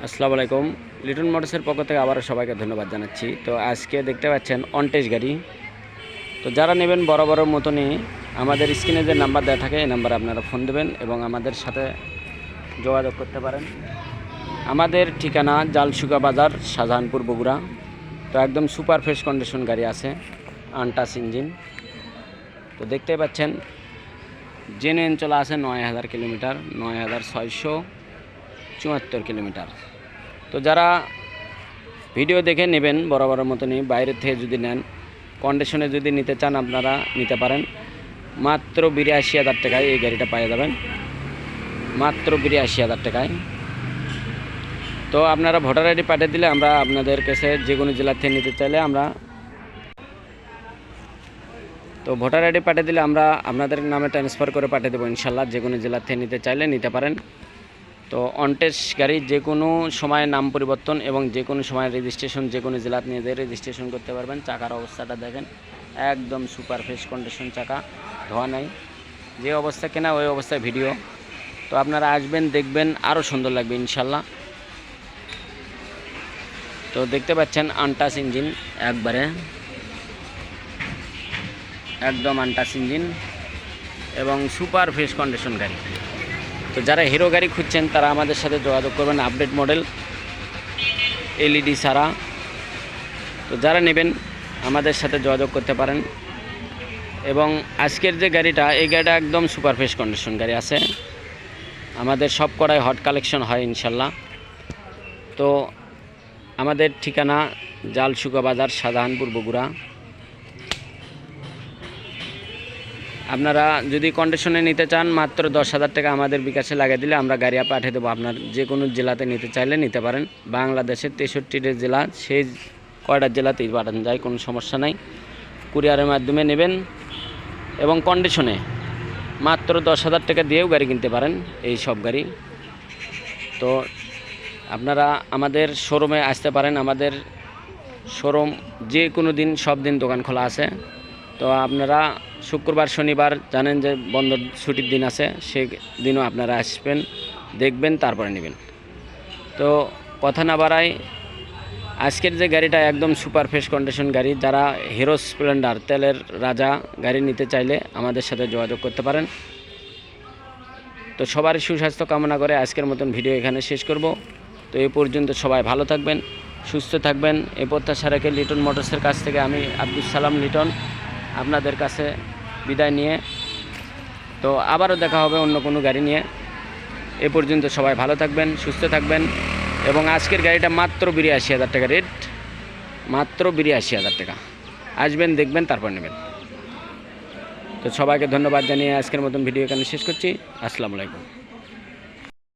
আসসালামু আলাইকুম। লিটন মোটরসের পক্ষ থেকে আবারও সবাইকে ধন্যবাদ জানাচ্ছি। তো আজকে দেখতে পাচ্ছেন অনটেজ গাড়ি। তো যারা নেবেন বরাবরের মতনই আমাদের স্ক্রিনে যে নাম্বার দেওয়া থাকে এই নাম্বারে আপনারা ফোন দেবেন এবং আমাদের সাথে যোগাযোগ করতে পারেন। আমাদের ঠিকানা জালসুকা বাজার, শাহজাহানপুর, বগুড়া। তো একদম সুপার ফ্রেশ কন্ডিশন গাড়ি আছে, আনটাচ ইঞ্জিন। তো দেখতেই পাচ্ছেন জেনুইন চলা আছে ৯,০০০ কিলোমিটার, ৯,৬৭৪ কিলোমিটার। তো যারা ভিডিও দেখে নেবেন বরাবরের মতনই, বাইরের থেকে যদি নেন কন্ডিশনে যদি নিতে চান আপনারা নিতে পারেন। মাত্র ৮২,০০০ টাকায় এই গাড়িটা পেয়ে যাবেন, মাত্র ৮২,০০০ টাকায়। তো আপনারা ভোটার আইডি পাঠিয়ে দিলে আমরা আপনাদের কাছে যে কোনো জেলা থেকে নিতে চাইলে ভোটার আইডি পাঠিয়ে দিলে আমরা আপনাদের নামে ট্রান্সফার করে পাঠিয়ে দেবো ইনশাল্লাহ। যে কোনো জেলা থেকে নিতে চাইলে নিতে পারেন। তো অনটেজ গাড়ি যে কোনো সময় নাম পরিবর্তন এবং যে কোনো সময় রেজিস্ট্রেশন যে কোনো জেলাতে নিয়ে যেয়ে রেজিস্ট্রেশন করতে পারবেন। চাকার অবস্থাটা দেখেন, একদম সুপার ফ্রেশ কন্ডিশন, চাকা ধোয়া নাই। যে অবস্থা কেনা ওই অবস্থায় ভিডিও। তো আপনারা আসবেন, দেখবেন, আরও সুন্দর লাগবে ইনশাল্লাহ। তো দেখতে পাচ্ছেন আনটাচ ইঞ্জিন, একদম আনটাচ ইঞ্জিন এবং সুপার ফ্রেশ কন্ডিশন গাড়ি। তো যারা হিরো গাড়ি খুঁজছেন তারা আমাদের সাথে যোগাযোগ করবেন, আপডেট মডেল, এলইডি ছাড়া। তো যারা নেবেন আমাদের সাথে যোগাযোগ করতে পারেন। এবং আজকের যে গাড়িটা, এই গাড়িটা একদম সুপার ফ্রেশ কন্ডিশন গাড়ি আছে। আমাদের সব কটাই হট কালেকশন হয় ইনশাল্লাহ। তো আমাদের ঠিকানা জালসুকা বাজার, শাহজাহানপুর, বগুড়া। আপনারা যদি কন্ডিশনে নিতে চান মাত্র ১০,০০০ টাকা আমাদের বিকাশে লাগিয়ে দিলে আমরা গাড়ি পাঠিয়ে দেবো। আপনার যে কোনো জেলাতে নিতে চাইলে নিতে পারেন। বাংলাদেশের ৬৩টা জেলা, সেই কয়টা জেলাতেই পাঠানো যায়, কোনো সমস্যা নাই। কুরিয়ারের মাধ্যমে নেবেন এবং কন্ডিশনে মাত্র ১০,০০০ টাকা দিয়েও গাড়ি কিনতে পারেন এই সব গাড়ি। তো আপনারা আমাদের শোরুমে আসতে পারেন। আমাদের শোরুম যে কোনো দিন, সব দিন দোকান খোলা আছে। তো আপনারা শুক্রবার, শনিবার জানেন যে বন্ধ ছুটির দিন আছে, সেই দিনও আপনারা আসবেন, দেখবেন, তারপরে নেবেন। তো কথা না বাড়াই, আজকের যে গাড়িটা একদম সুপার ফ্রেশ কন্ডিশন গাড়ি। যারা হিরো স্প্লেন্ডার, তেলের রাজা গাড়ি নিতে চাইলে আমাদের সাথে যোগাযোগ করতে পারেন। তো সবারই সুস্বাস্থ্য কামনা করে আজকের মতন ভিডিও এখানে শেষ করব। তো এই পর্যন্ত সবাই ভালো থাকবেন, সুস্থ থাকবেন, এই প্রত্যাশা রেখে লিটন মোটরসের কাছ থেকে আমি আব্দুল সালাম লিটন আপনাদের কাছে বিদায় নিয়ে, তো আবারও দেখা হবে অন্য কোনো গাড়ি নিয়ে। এ পর্যন্ত সবাই ভালো থাকবেন, সুস্থ থাকবেন। এবং আজকের গাড়িটা মাত্র ৮২,০০০ টাকা রেট, মাত্র ৮২,০০০ টাকা। আসবেন, দেখবেন, তারপর নেবেন। তো সবাইকে ধন্যবাদ জানিয়ে আজকের মতন ভিডিও এখানে শেষ করছি। আসসালামু আলাইকুম।